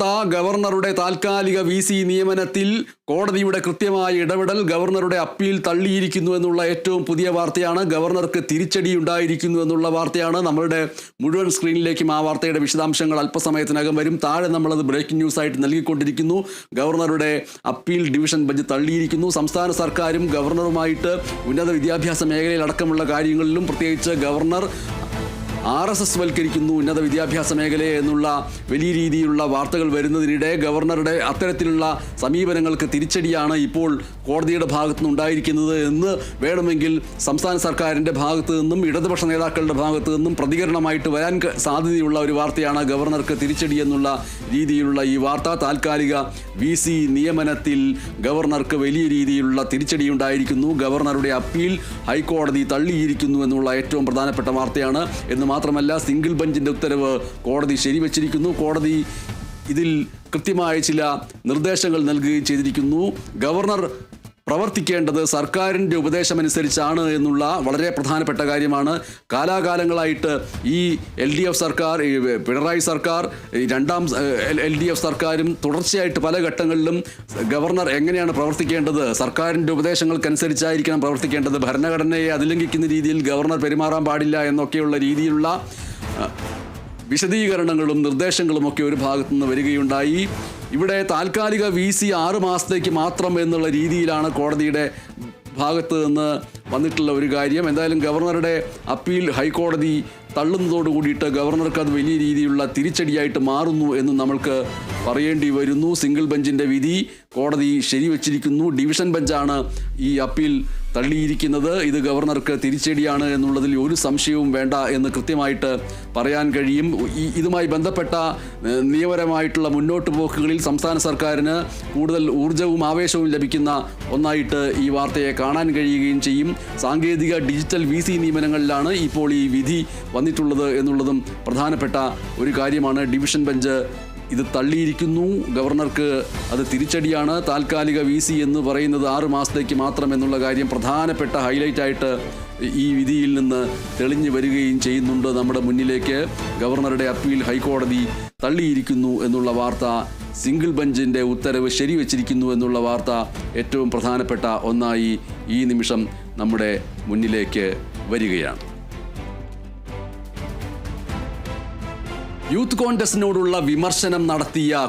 വാർത്ത ഗവർണറുടെ താൽക്കാലിക VC നിയമനത്തിൽ കോടതിയുടെ കൃത്യമായ ഇടപെടൽ ഗവർണറുടെ അപ്പീൽ തള്ളിയിരിക്കുന്നു എന്നുള്ള ഏറ്റവും പുതിയ വാർത്തയാണ്. ഗവർണർക്ക് തിരിച്ചടി ഉണ്ടായിരിക്കുന്നു എന്നുള്ള വാർത്തയാണ്. നമ്മളുടെ മുഴുവൻ സ്ക്രീനിലേക്കും ആ വാർത്തയുടെ വിശദാംശങ്ങൾ അല്പസമയത്തിനകം വരും. താഴെ നമ്മളത് ബ്രേക്കിംഗ് ന്യൂസ് ആയിട്ട് നൽകിക്കൊണ്ടിരിക്കുന്നു. ഗവർണറുടെ അപ്പീൽ ഡിവിഷൻ ബെഞ്ച് തള്ളിയിരിക്കുന്നു. സംസ്ഥാന സർക്കാരും ഗവർണറുമായിട്ട് ഉന്നത വിദ്യാഭ്യാസ മേഖലയിൽ അടക്കമുള്ള കാര്യങ്ങളിലും പ്രത്യേകിച്ച് ഗവർണർ RSS വൽക്കരിക്കുന്നു ഉന്നത വിദ്യാഭ്യാസ മേഖലയെ എന്നുള്ള വലിയ രീതിയിലുള്ള വാർത്തകൾ വരുന്നതിനിടെ ഗവർണറുടെ അത്തരത്തിലുള്ള സമീപനങ്ങൾക്ക് തിരിച്ചടിയാണ് ഇപ്പോൾ കോടതിയുടെ ഭാഗത്തു നിന്നുണ്ടായിരിക്കുന്നത് എന്ന് വേണമെങ്കിൽ സംസ്ഥാന സർക്കാരിൻ്റെ ഭാഗത്തു നിന്നും ഇടതുപക്ഷ നേതാക്കളുടെ ഭാഗത്തു നിന്നും പ്രതികരണമായിട്ട് വരാൻ സാധ്യതയുള്ള ഒരു വാർത്തയാണ് ഗവർണർക്ക് തിരിച്ചടി എന്നുള്ള രീതിയിലുള്ള ഈ വാർത്ത. താൽക്കാലിക VC നിയമനത്തിൽ ഗവർണർക്ക് വലിയ രീതിയിലുള്ള തിരിച്ചടി ഉണ്ടായിരിക്കുന്നു. ഗവർണറുടെ അപ്പീൽ ഹൈക്കോടതി തള്ളിയിരിക്കുന്നു എന്നുള്ള ഏറ്റവും പ്രധാനപ്പെട്ട വാർത്തയാണ്. എന്ന് മാത്രമല്ല, സിംഗിൾ ബെഞ്ചിൻ്റെ ഉത്തരവ് കോടതി ശരിവച്ചിരിക്കുന്നു. കോടതി ഇതിൽ കൃത്യമായ ചില നിർദ്ദേശങ്ങൾ നൽകുകയും ചെയ്തിരിക്കുന്നു. ഗവർണർ പ്രവർത്തിക്കേണ്ടത് സർക്കാരിൻ്റെ ഉപദേശമനുസരിച്ചാണ് എന്നുള്ള വളരെ പ്രധാനപ്പെട്ട കാര്യമാണ്. കാലാകാലങ്ങളായിട്ട് ഈ LDF സർക്കാർ, പിണറായി സർക്കാർ, രണ്ടാം LDF സർക്കാരും തുടർച്ചയായിട്ട് പല ഘട്ടങ്ങളിലും ഗവർണർ എങ്ങനെയാണ് പ്രവർത്തിക്കേണ്ടത്, സർക്കാരിൻ്റെ ഉപദേശങ്ങൾക്കനുസരിച്ചായിരിക്കണം പ്രവർത്തിക്കേണ്ടത്, ഭരണഘടനയെ അതിലംഘിക്കുന്ന രീതിയിൽ ഗവർണർ പെരുമാറാൻ പാടില്ല എന്നൊക്കെയുള്ള രീതിയിലുള്ള വിശദീകരണങ്ങളും നിർദ്ദേശങ്ങളുമൊക്കെ ഒരു ഭാഗത്തുനിന്ന് വരികയുണ്ടായി. ഇവിടെ താൽക്കാലിക VC 6 മാസത്തേക്ക് മാത്രം എന്നുള്ള രീതിയിലാണ് കോടതിയുടെ ഭാഗത്ത് നിന്ന് വന്നിട്ടുള്ള ഒരു കാര്യം. എന്തായാലും ഗവർണറുടെ അപ്പീൽ ഹൈക്കോടതി തള്ളുന്നതോടുകൂടിയിട്ട് ഗവർണർക്ക് അത് വലിയ രീതിയിലുള്ള തിരിച്ചടിയായിട്ട് മാറുന്നു എന്ന് നമ്മൾക്ക് പറയേണ്ടി വരുന്നു. സിംഗിൾ ബെഞ്ചിൻ്റെ വിധി കോടതി ശരിവച്ചിരിക്കുന്നു. ഡിവിഷൻ ബെഞ്ചാണ് ഈ അപ്പീൽ തള്ളിയിരിക്കുന്നത്. ഇത് ഗവർണർക്ക് തിരിച്ചടിയാണ് എന്നുള്ളതിൽ ഒരു സംശയവും വേണ്ട എന്ന് കൃത്യമായിട്ട് പറയാൻ കഴിയും. ഇതുമായി ബന്ധപ്പെട്ട നിയമപരമായിട്ടുള്ള മുന്നോട്ട് പോക്കുകളിൽ സംസ്ഥാന സർക്കാരിന് കൂടുതൽ ഊർജവും ആവേശവും ലഭിക്കുന്ന ഒന്നായിട്ട് ഈ വാർത്തയെ കാണാൻ കഴിയുകയും ചെയ്യും. സാങ്കേതിക ഡിജിറ്റൽ VC നിയമനങ്ങളിലാണ് ഇപ്പോൾ ഈ വിധി വന്നിട്ടുള്ളത് എന്നുള്ളതും പ്രധാനപ്പെട്ട ഒരു കാര്യമാണ്. ഡിവിഷൻ ബെഞ്ച് ഇത് തള്ളിയിരിക്കുന്നു. ഗവർണർക്ക് അത് തിരിച്ചടിയാണ്. താൽക്കാലിക VC എന്ന് പറയുന്നത് 6 മാസത്തേക്ക് മാത്രം എന്നുള്ള കാര്യം പ്രധാനപ്പെട്ട ഹൈലൈറ്റായിട്ട് ഈ വിധിയിൽ നിന്ന് തെളിഞ്ഞു വരികയും ചെയ്യുന്നുണ്ട് നമ്മുടെ മുന്നിലേക്ക്. ഗവർണറുടെ അപ്പീൽ ഹൈക്കോടതി തള്ളിയിരിക്കുന്നു എന്നുള്ള വാർത്ത, സിംഗിൾ ബെഞ്ചിൻ്റെ ഉത്തരവ് ശരിവച്ചിരിക്കുന്നു എന്നുള്ള വാർത്ത ഏറ്റവും പ്രധാനപ്പെട്ട ഒന്നായി ഈ നിമിഷം നമ്മുടെ മുന്നിലേക്ക് വരികയാണ്. യൂത്ത് കോൺഗ്രസിനോടുള്ള വിമർശനം നടത്തിയ